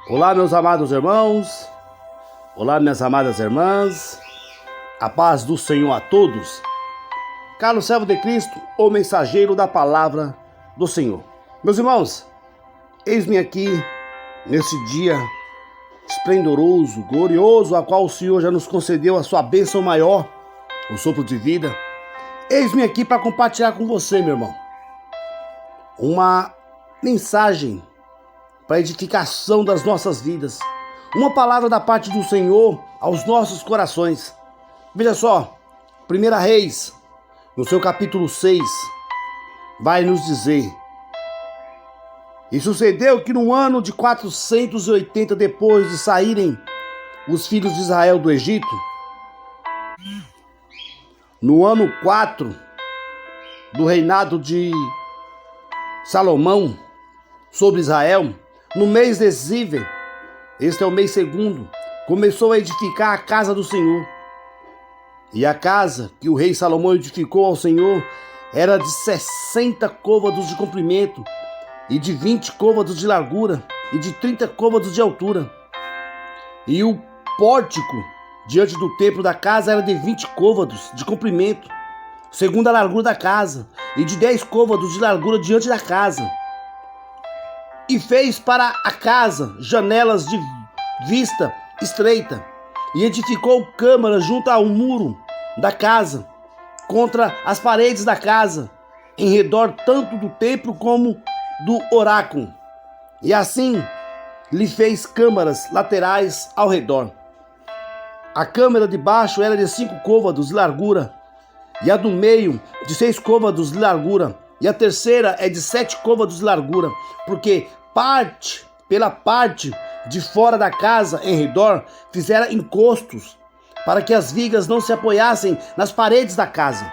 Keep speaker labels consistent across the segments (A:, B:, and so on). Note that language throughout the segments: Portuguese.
A: Olá, meus amados irmãos. Olá, minhas amadas irmãs. A paz do Senhor a todos. Carlos servo de Cristo, o mensageiro da palavra do Senhor. Meus irmãos, eis-me aqui nesse dia esplendoroso, glorioso, a qual o Senhor já nos concedeu a sua bênção maior, o sopro de vida. Eis-me aqui para compartilhar com você, meu irmão, uma mensagem para a edificação das nossas vidas. Uma palavra da parte do Senhor aos nossos corações. Veja só, 1 Reis, no seu capítulo 6, vai nos dizer: E sucedeu que no ano de 480 depois de saírem os filhos de Israel do Egito, no ano 4 do reinado de Salomão sobre Israel, no mês de Zive, este é o mês segundo, começou a edificar a casa do Senhor. E a casa que o rei Salomão edificou ao Senhor era de 60 côvados de comprimento, e de 20 côvados de largura, e de 30 côvados de altura. E o pórtico diante do templo da casa era de 20 côvados de comprimento, segundo a largura da casa, e de 10 côvados de largura diante da casa. E fez para a casa janelas de vista estreita, e edificou câmaras junto ao muro da casa, contra as paredes da casa, em redor tanto do templo como do oráculo. E assim lhe fez câmaras laterais ao redor. A câmara de baixo era de 5 côvados de largura, e a do meio de 6 côvados de largura, e a terceira é de 7 côvados de largura, porque pela parte de fora da casa em redor fizera encostos, para que as vigas não se apoiassem nas paredes da casa.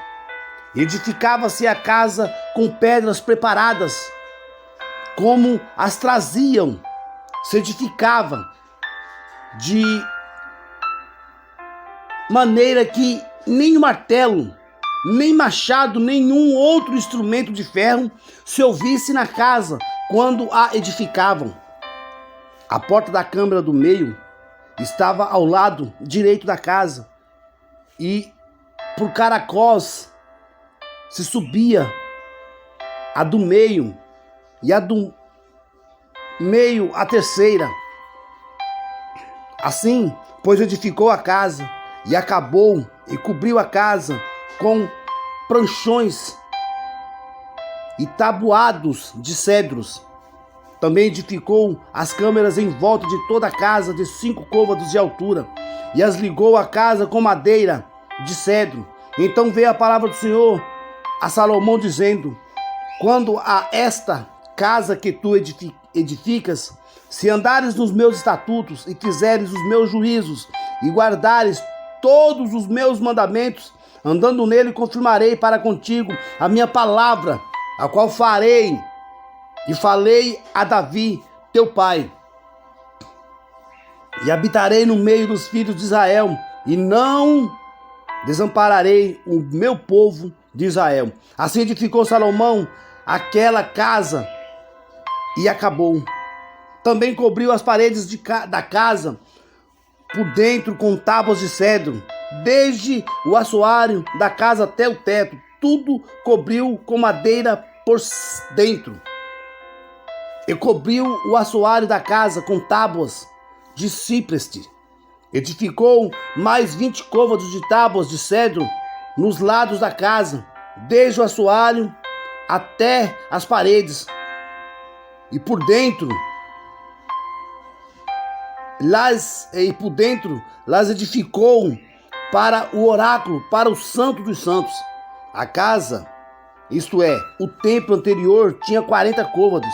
A: Edificava-se a casa com pedras preparadas, como as traziam. Se edificava de maneira que nem martelo, nem machado, nenhum outro instrumento de ferro se ouvisse na casa quando a edificavam. A porta da câmara do meio estava ao lado direito da casa, e por caracóis se subia a do meio, e a do meio a terceira. Assim, pois edificou a casa, e acabou, e cobriu a casa com pranchões e tabuados de cedros. Também edificou as câmaras em volta de toda a casa de 5 côvados de altura, e as ligou à casa com madeira de cedro. Então veio a palavra do Senhor a Salomão, dizendo: Quando a esta casa que tu edificas, se andares nos meus estatutos, e fizeres os meus juízos, e guardares todos os meus mandamentos, andando nele, confirmarei para contigo a minha palavra, a qual farei e falei a Davi, teu pai. E habitarei no meio dos filhos de Israel, e não desampararei o meu povo de Israel. Assim edificou Salomão aquela casa e acabou. Também cobriu as paredes da casa por dentro com tábuas de cedro, desde o assoalho da casa até o teto. Tudo cobriu com madeira por dentro. E cobriu o assoalho da casa com tábuas de cipreste. Edificou mais 20 côvados de tábuas de cedro nos lados da casa, desde o assoalho até as paredes. E por dentro las edificou para o oráculo, para o santo dos santos. A casa, isto é, o templo anterior, tinha 40 côvados,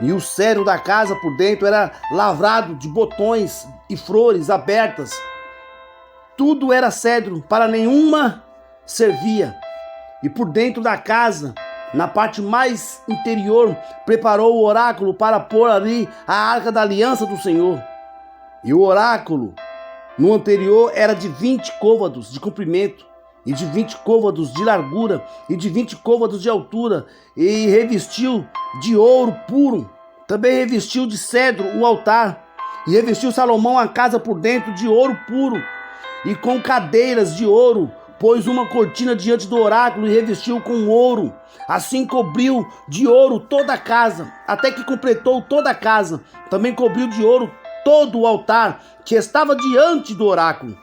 A: e o cedro da casa por dentro era lavrado de botões e flores abertas. Tudo era cedro, para nenhuma servia. E por dentro da casa, na parte mais interior, preparou o oráculo para pôr ali a arca da aliança do Senhor. E o oráculo no anterior era de 20 côvados de comprimento, e de 20 côvados de largura, e de 20 côvados de altura, e revestiu de ouro puro. Também revestiu de cedro o altar, E revestiu Salomão a casa por dentro de ouro puro, e com cadeiras de ouro pôs uma cortina diante do oráculo e revestiu com ouro. Assim cobriu de ouro toda a casa, até que completou toda a casa. Também cobriu de ouro todo o altar que estava diante do oráculo.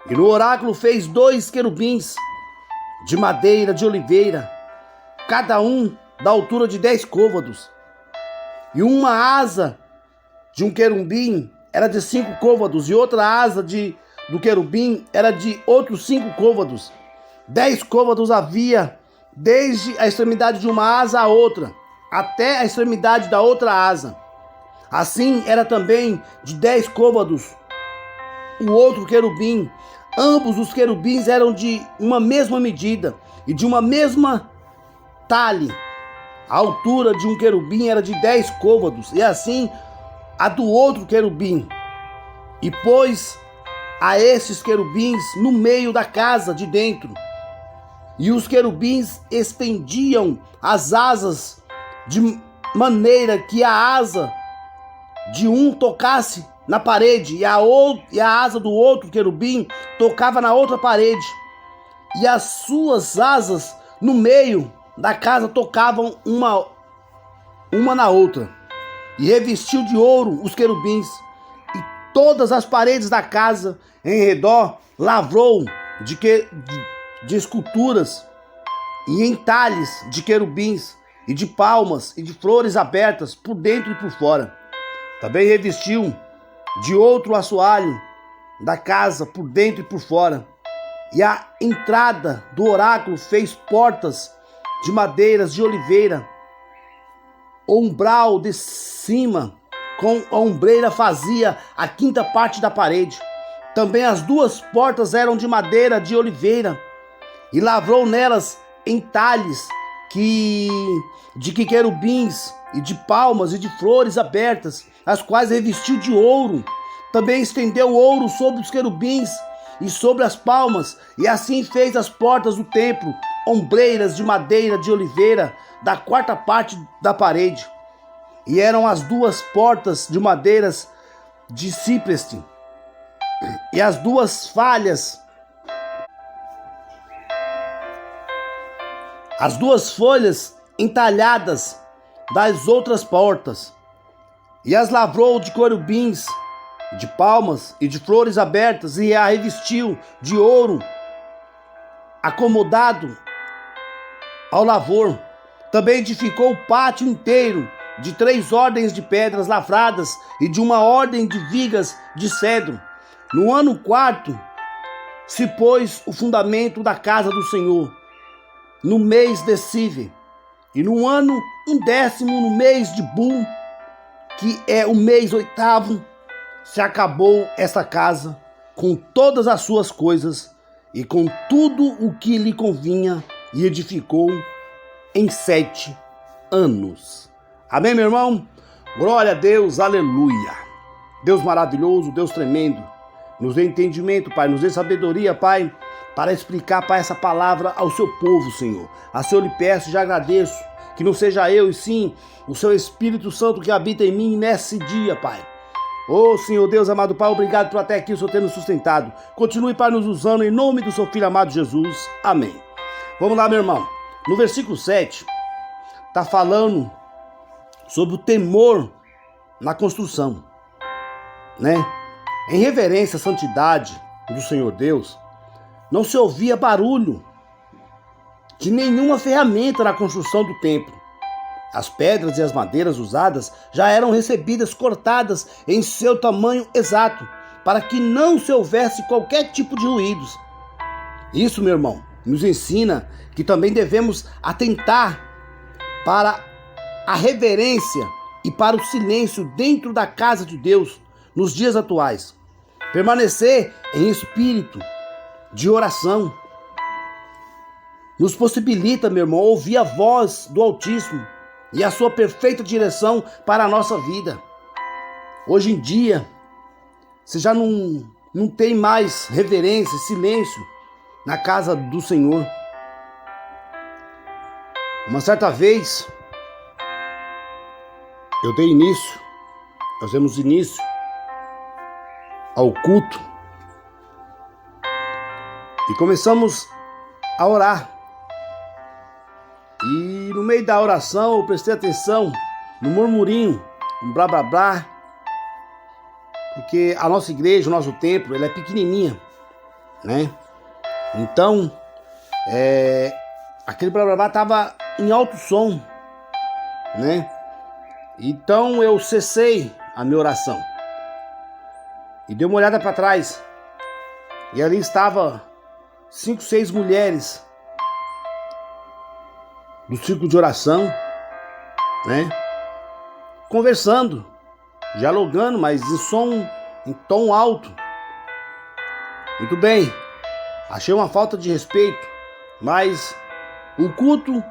A: E no oráculo fez 2 querubins de madeira de oliveira, cada um da altura de 10 côvados. E uma asa de um querubim era de 5 côvados, e outra asa do querubim era de outros 5 côvados. 10 côvados havia desde a extremidade de uma asa à outra, até a extremidade da outra asa. Assim era também de 10 côvados o outro querubim. Ambos os querubins eram de uma mesma medida e de uma mesma talhe. A altura de um querubim era de 10 côvados, e assim a do outro querubim. E pôs a esses querubins no meio da casa de dentro. E os querubins estendiam as asas de maneira que a asa de um tocasse na parede e a asa do outro querubim tocava na outra parede. E as suas asas no meio da casa tocavam uma na outra. E revestiu de ouro os querubins, e todas as paredes da casa em redor lavrou de esculturas e entalhes de querubins e de palmas e de flores abertas por dentro e por fora. Também revestiu de outro assoalho da casa por dentro e por fora. E a entrada do oráculo fez portas de madeiras de oliveira. O umbral de cima com a ombreira fazia a 5ª parte da parede. Também as 2 portas eram de madeira de oliveira, e lavrou nelas entalhes de querubins e de palmas e de flores abertas, as quais revestiu de ouro. Também estendeu ouro sobre os querubins e sobre as palmas, e assim fez as portas do templo, ombreiras de madeira de oliveira, da 4ª parte da parede. E eram as 2 portas de madeiras de cipreste, e as 2 folhas entalhadas das outras portas. E as lavrou de querubins, de palmas e de flores abertas, e a revestiu de ouro acomodado ao lavor. Também edificou o pátio inteiro de 3 ordens de pedras lavradas e de uma ordem de vigas de cedro. No ano 4º se pôs o fundamento da casa do Senhor, no mês de Sive, e no ano 10º, no mês de Bum, que é o mês 8º, se acabou essa casa com todas as suas coisas e com tudo o que lhe convinha, e edificou em 7 anos. Amém, meu irmão? Glória a Deus, aleluia. Deus maravilhoso, Deus tremendo, nos dê entendimento, Pai, nos dê sabedoria, Pai, para explicar, Pai, essa palavra ao seu povo, Senhor. A Senhor lhe peço e já agradeço, que não seja eu, e sim o seu Espírito Santo que habita em mim nesse dia, Pai. Ô Senhor Deus, amado Pai, obrigado por até aqui o Senhor ter nos sustentado. Continue, Pai, nos usando em nome do seu Filho amado Jesus. Amém. Vamos lá, meu irmão. No versículo 7, está falando sobre o temor na construção, né? Em reverência à santidade do Senhor Deus, não se ouvia barulho de nenhuma ferramenta na construção do templo. As pedras e as madeiras usadas já eram recebidas cortadas em seu tamanho exato, para que não se houvesse qualquer tipo de ruídos. Isso, meu irmão, nos ensina que também devemos atentar para a reverência e para o silêncio dentro da casa de Deus nos dias atuais. Permanecer em espírito de oração nos possibilita, meu irmão, ouvir a voz do Altíssimo e a sua perfeita direção para a nossa vida. Hoje em dia, você já não tem mais reverência, silêncio na casa do Senhor. Uma certa vez, nós demos início ao culto e começamos a orar. E no meio da oração eu prestei atenção no murmurinho, no blá blá blá, porque a nossa igreja, o nosso templo, ela é pequenininha, né? Então, aquele blá blá blá estava em alto som, né? Então eu cessei a minha oração e dei uma olhada para trás, e ali estava 5, 6 mulheres do círculo de oração, né? Conversando, dialogando, mas em tom alto. Muito bem, achei uma falta de respeito, mas o culto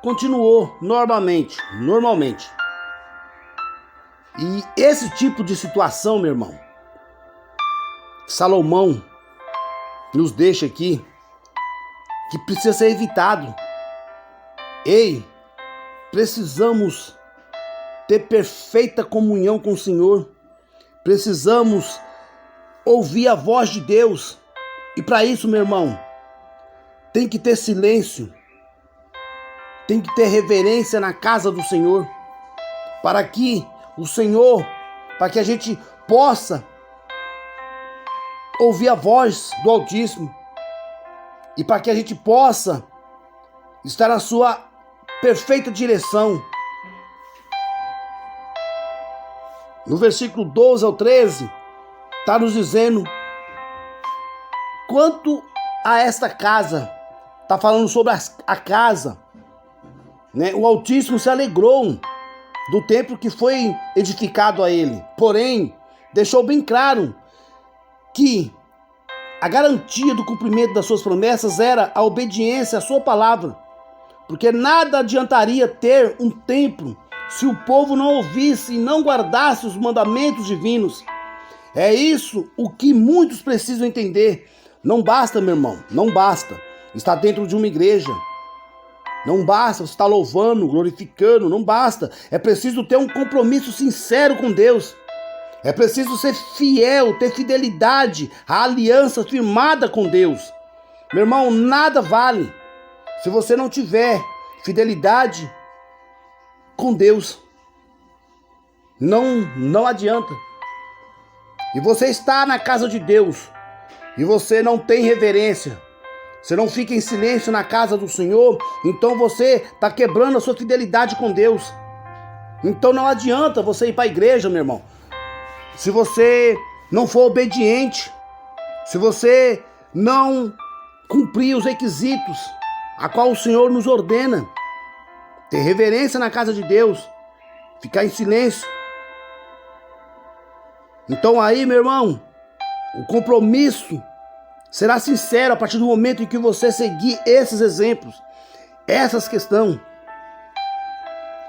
A: continuou normalmente. E esse tipo de situação, meu irmão, Salomão nos deixa aqui, que precisa ser evitado. Ei, precisamos ter perfeita comunhão com o Senhor. Precisamos ouvir a voz de Deus. E para isso, meu irmão, tem que ter silêncio. Tem que ter reverência na casa do Senhor. Para que a gente possa ouvir a voz do Altíssimo. E para que a gente possa estar na sua perfeita direção. No versículo 12 ao 13, está nos dizendo, quanto a esta casa, está falando sobre a casa, né? O Altíssimo se alegrou do templo que foi edificado a ele, porém, deixou bem claro que a garantia do cumprimento das suas promessas era a obediência à sua palavra, porque nada adiantaria ter um templo se o povo não ouvisse e não guardasse os mandamentos divinos. É isso o que muitos precisam entender. Não basta, meu irmão, não basta estar dentro de uma igreja. Não basta estar louvando, glorificando, não basta. É preciso ter um compromisso sincero com Deus. É preciso ser fiel, ter fidelidade, a aliança firmada com Deus. Meu irmão, nada vale se você não tiver fidelidade com Deus. Não adianta. E você está na casa de Deus e você não tem reverência, você não fica em silêncio na casa do Senhor, então você está quebrando a sua fidelidade com Deus. Então não adianta você ir para a igreja, meu irmão, se você não for obediente, se você não cumprir os requisitos a qual o Senhor nos ordena. Ter reverência na casa de Deus, ficar em silêncio. Então aí, meu irmão, o compromisso será sincero a partir do momento em que você seguir esses exemplos, essas questões.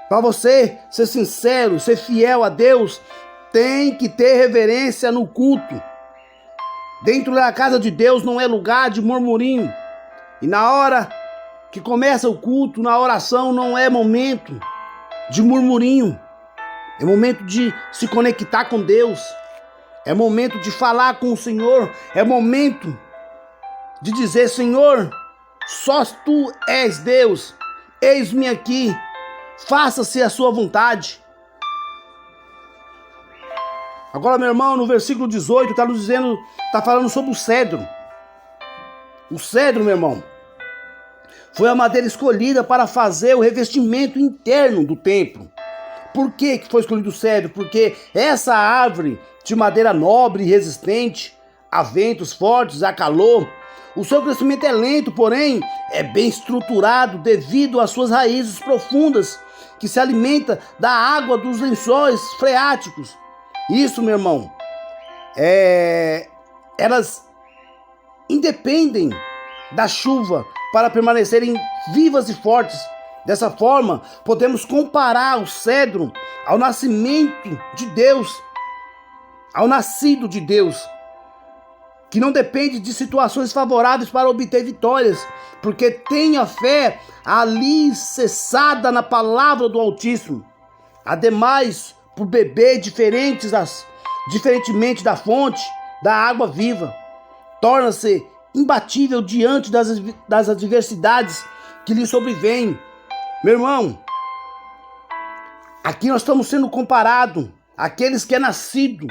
A: Para você ser sincero, ser fiel a Deus, tem que ter reverência no culto. Dentro da casa de Deus não é lugar de murmurinho. E na hora que começa o culto, na oração, não é momento de murmurinho. É momento de se conectar com Deus. É momento de falar com o Senhor. É momento de dizer, Senhor, só Tu és Deus. Eis-me aqui. Faça-se a sua vontade. Agora, meu irmão, no versículo 18, está falando sobre o cedro. O cedro, meu irmão, foi a madeira escolhida para fazer o revestimento interno do templo. Por que foi escolhido o cedro? Porque essa árvore de madeira nobre e resistente a ventos fortes, a calor, o seu crescimento é lento, porém é bem estruturado devido às suas raízes profundas, que se alimenta da água dos lençóis freáticos. Isso, meu irmão, elas independem da chuva para permanecerem vivas e fortes. Dessa forma, podemos comparar o cedro ao nascimento de Deus, ao nascido de Deus, que não depende de situações favoráveis para obter vitórias, porque tem a fé alicerçada na palavra do Altíssimo. Ademais, por beber diferentes diferentemente da fonte da água viva. Torna-se imbatível diante das adversidades que lhe sobrevêm. Meu irmão, aqui nós estamos sendo comparados àqueles que é nascido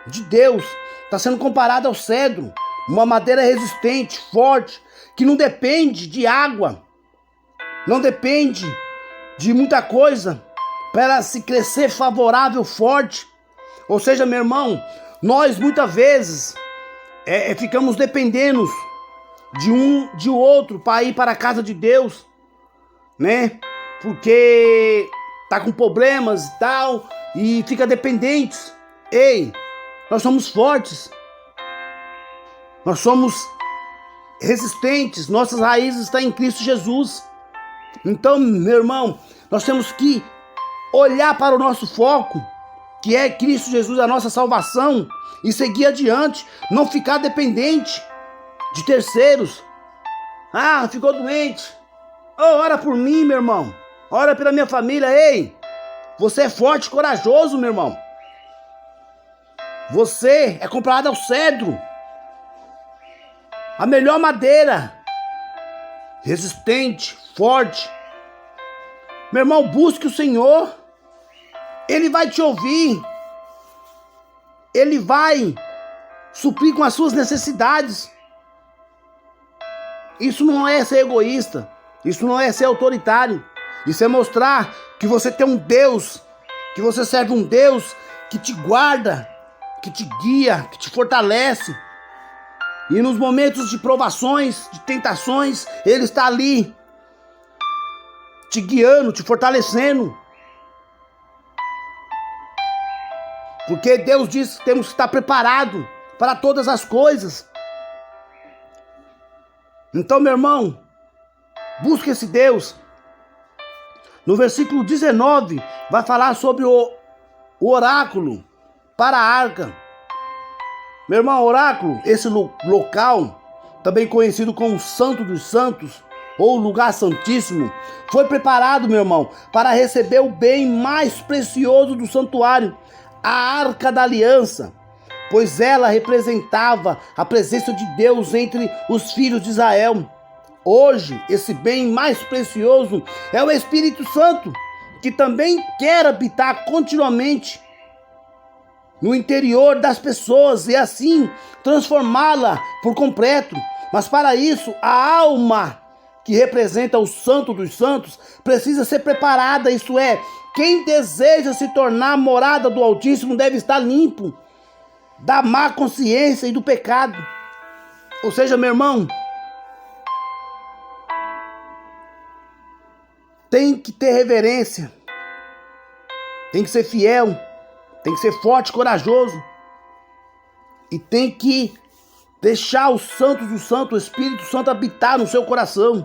A: de Deus. Está sendo comparado ao cedro, uma madeira resistente, forte, que não depende de água, não depende de muita coisa para se crescer favorável, forte. Ou seja, meu irmão, nós muitas vezes ficamos dependendo de outro para ir para a casa de Deus, né? Porque tá com problemas e tal, e fica dependentes. Ei, nós somos fortes, nós somos resistentes, nossas raízes estão em Cristo Jesus. Então, meu irmão, nós temos que olhar para o nosso foco, que é Cristo Jesus, a nossa salvação, e seguir adiante, não ficar dependente de terceiros. Ah, ficou doente. Oh, ora por mim, meu irmão. Ora pela minha família. Ei, você é forte e corajoso, meu irmão. Você é comparado ao cedro, a melhor madeira, resistente, forte. Meu irmão, busque o Senhor. Ele vai te ouvir. Ele vai suprir com as suas necessidades. Isso não é ser egoísta. Isso não é ser autoritário. Isso é mostrar que você tem um Deus, que você serve um Deus que te guarda, que te guia, que te fortalece. E nos momentos de provações, de tentações, Ele está ali, te guiando, te fortalecendo. Porque Deus diz que temos que estar preparados para todas as coisas. Então, meu irmão, busque esse Deus. No versículo 19, vai falar sobre o oráculo para a arca. Meu irmão, oráculo, esse local, também conhecido como Santo dos Santos, ou lugar santíssimo, foi preparado, meu irmão, para receber o bem mais precioso do santuário, a Arca da Aliança, pois ela representava a presença de Deus entre os filhos de Israel. Hoje, esse bem mais precioso é o Espírito Santo, que também quer habitar continuamente no interior das pessoas e assim transformá-la por completo. Mas para isso, a alma que representa o Santo dos Santos precisa ser preparada, isto é, quem deseja se tornar morada do Altíssimo deve estar limpo da má consciência e do pecado. Ou seja, meu irmão, tem que ter reverência, tem que ser fiel, tem que ser forte e corajoso, e tem que deixar o Santo do Santo, o Espírito Santo habitar no seu coração.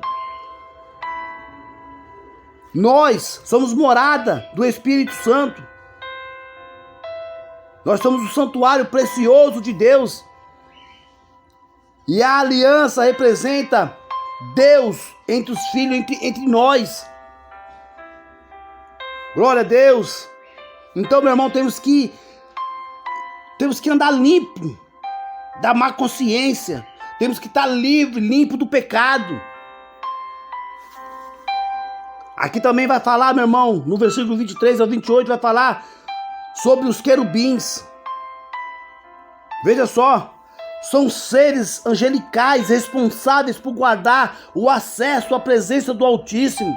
A: Nós somos morada do Espírito Santo. Nós somos o santuário precioso de Deus. E a aliança representa Deus entre os filhos, entre nós. Glória a Deus. Então, meu irmão, temos que andar limpo da má consciência. Temos que estar livre, limpo do pecado. Aqui também vai falar, meu irmão, no versículo 23 ao 28, vai falar sobre os querubins. Veja só, são seres angelicais responsáveis por guardar o acesso à presença do Altíssimo.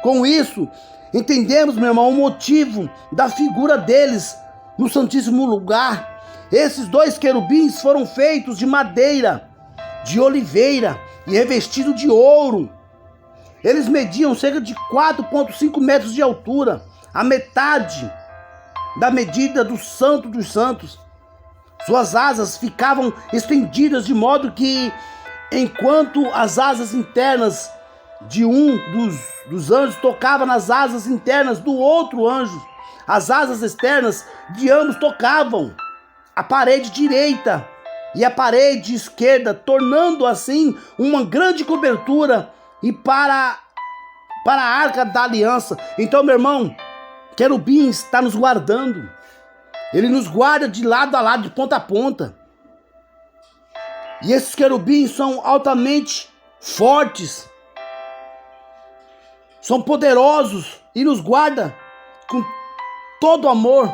A: Com isso, entendemos, meu irmão, o motivo da figura deles no Santíssimo Lugar. Esses dois querubins foram feitos de madeira, de oliveira e revestidos de ouro. Eles mediam cerca de 4,5 metros de altura, a metade da medida do Santo dos Santos. Suas asas ficavam estendidas de modo que, enquanto as asas internas de um dos anjos tocavam nas asas internas do outro anjo, as asas externas de ambos tocavam a parede direita e a parede esquerda, tornando assim uma grande cobertura e para a Arca da Aliança. Então, meu irmão, querubins está nos guardando. Ele nos guarda de lado a lado, de ponta a ponta. E esses querubins são altamente fortes, são poderosos e nos guarda com todo amor.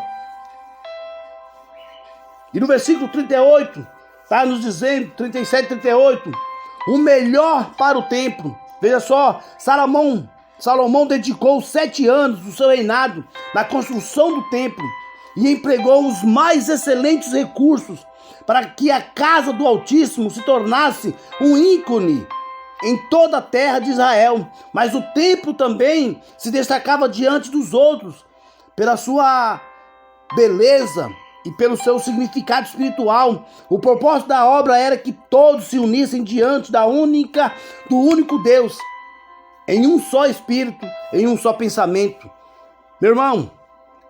A: E no versículo 38, está nos dizendo, 37, 38, o melhor para o templo. Veja só, Salomão dedicou 7 anos do seu reinado na construção do templo e empregou os mais excelentes recursos para que a casa do Altíssimo se tornasse um ícone em toda a terra de Israel. Mas o templo também se destacava diante dos outros pela sua beleza e pelo seu significado espiritual. O propósito da obra era que todos se unissem diante do único Deus, em um só espírito, em um só pensamento. Meu irmão,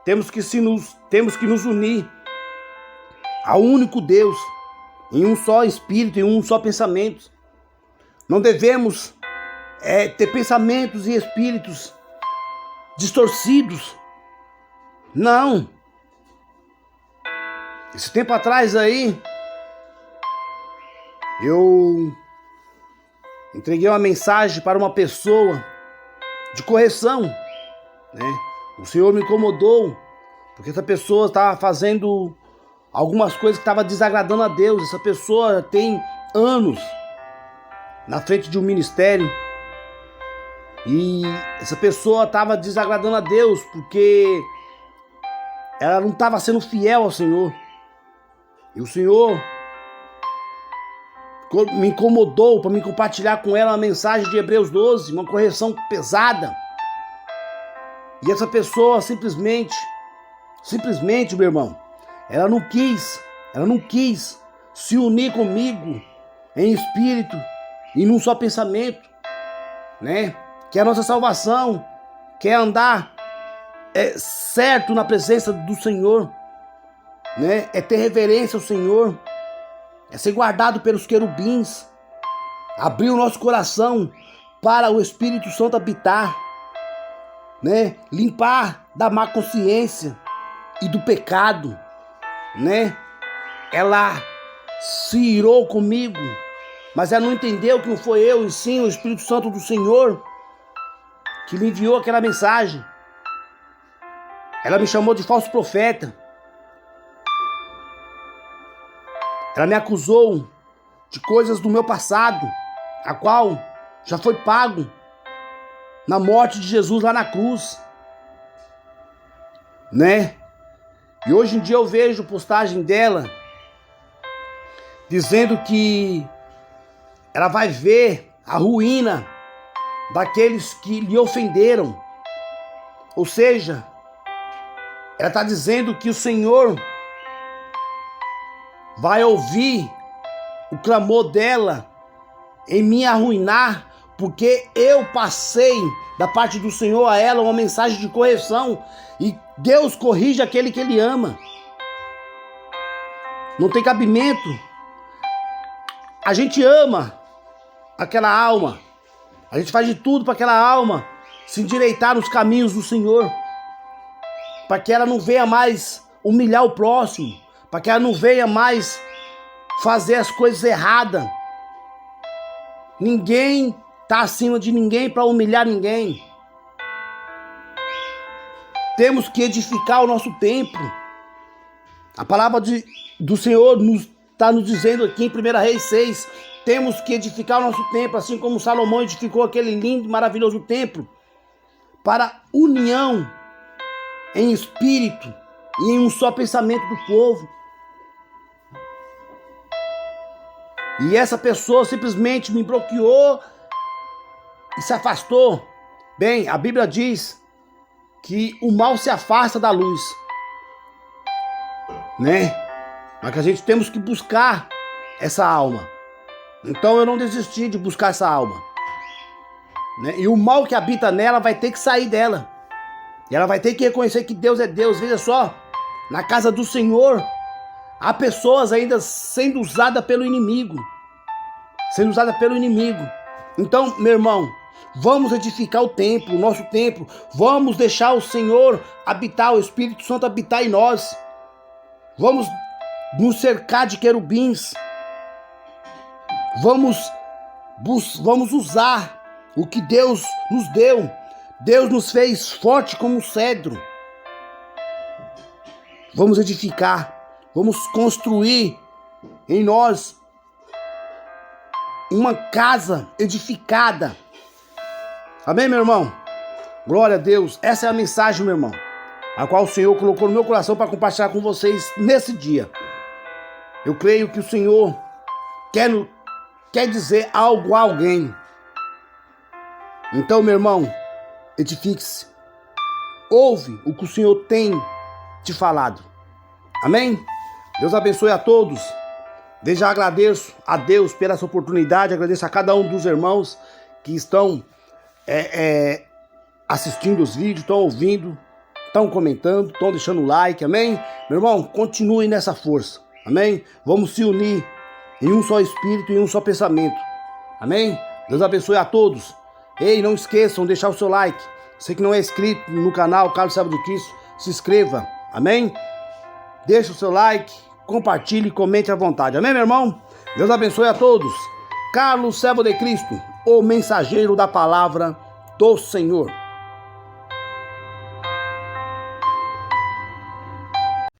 A: temos que nos unir ao único Deus, em um só espírito, em um só pensamento. Não devemos ter pensamentos e espíritos distorcidos. Não. Esse tempo atrás aí, eu entreguei uma mensagem para uma pessoa de correção, né? O Senhor me incomodou, porque essa pessoa estava fazendo algumas coisas que estavam desagradando a Deus. Essa pessoa tem anos na frente de um ministério e essa pessoa estava desagradando a Deus porque ela não estava sendo fiel ao Senhor. E o Senhor me incomodou para me compartilhar com ela uma mensagem de Hebreus 12, uma correção pesada. E essa pessoa simplesmente, meu irmão, ela não quis se unir comigo em espírito e num só pensamento, né? Que a nossa salvação, quer andar certo na presença do Senhor, né? É ter reverência ao Senhor, é ser guardado pelos querubins, abrir o nosso coração para o Espírito Santo habitar, né? Limpar da má consciência e do pecado, né? Ela se irou comigo, mas ela não entendeu que não foi eu, e sim o Espírito Santo do Senhor que lhe enviou aquela mensagem. Ela me chamou de falso profeta. Ela me acusou de coisas do meu passado, a qual já foi pago na morte de Jesus lá na cruz, né? E hoje em dia eu vejo postagem dela dizendo que ela vai ver a ruína daqueles que lhe ofenderam. Ou seja, ela está dizendo que o Senhor vai ouvir o clamor dela em me arruinar, porque eu passei da parte do Senhor a ela uma mensagem de correção, e Deus corrige aquele que Ele ama. Não tem cabimento. A gente ama aquela alma, a gente faz de tudo para aquela alma se endireitar nos caminhos do Senhor, para que ela não venha mais humilhar o próximo, para que ela não venha mais fazer as coisas erradas. Ninguém está acima de ninguém para humilhar ninguém. Temos que edificar o nosso templo. A palavra do Senhor está nos dizendo aqui em 1 Reis 6, temos que edificar o nosso templo, assim como Salomão edificou aquele lindo e maravilhoso templo, para união em espírito e em um só pensamento do povo. E essa pessoa simplesmente me bloqueou e se afastou. Bem, a Bíblia diz que o mal se afasta da luz, né? Mas que a gente temos que buscar essa alma. Então eu não desisti de buscar essa alma, né? E o mal que habita nela vai ter que sair dela. E ela vai ter que reconhecer que Deus é Deus. Veja só, na casa do Senhor há pessoas ainda sendo usadas pelo inimigo. Então, meu irmão, vamos edificar o templo, o nosso templo. Vamos deixar o Senhor habitar, o Espírito Santo habitar em nós. Vamos nos cercar de querubins. Vamos usar o que Deus nos deu. Deus nos fez forte como um cedro. Vamos edificar. Vamos construir em nós uma casa edificada. Amém, meu irmão? Glória a Deus. Essa é a mensagem, meu irmão, a qual o Senhor colocou no meu coração para compartilhar com vocês nesse dia. Eu creio que o Senhor quer dizer algo a alguém. Então, meu irmão, edifique-se. Ouve o que o Senhor tem te falado. Amém? Deus abençoe a todos. Desde já agradeço a Deus pela essa oportunidade. Agradeço a cada um dos irmãos que estão assistindo os vídeos, estão ouvindo, estão comentando, estão deixando o like. Amém? Meu irmão, continue nessa força. Amém? Vamos se unir em um só espírito e um só pensamento. Amém? Deus abençoe a todos. Ei, não esqueçam de deixar o seu like. Você que não é inscrito no canal Carlos Servo de Cristo, se inscreva. Amém? Deixa o seu like, compartilhe e comente à vontade. Amém, meu irmão? Deus abençoe a todos. Carlos Servo de Cristo, o mensageiro da palavra do Senhor.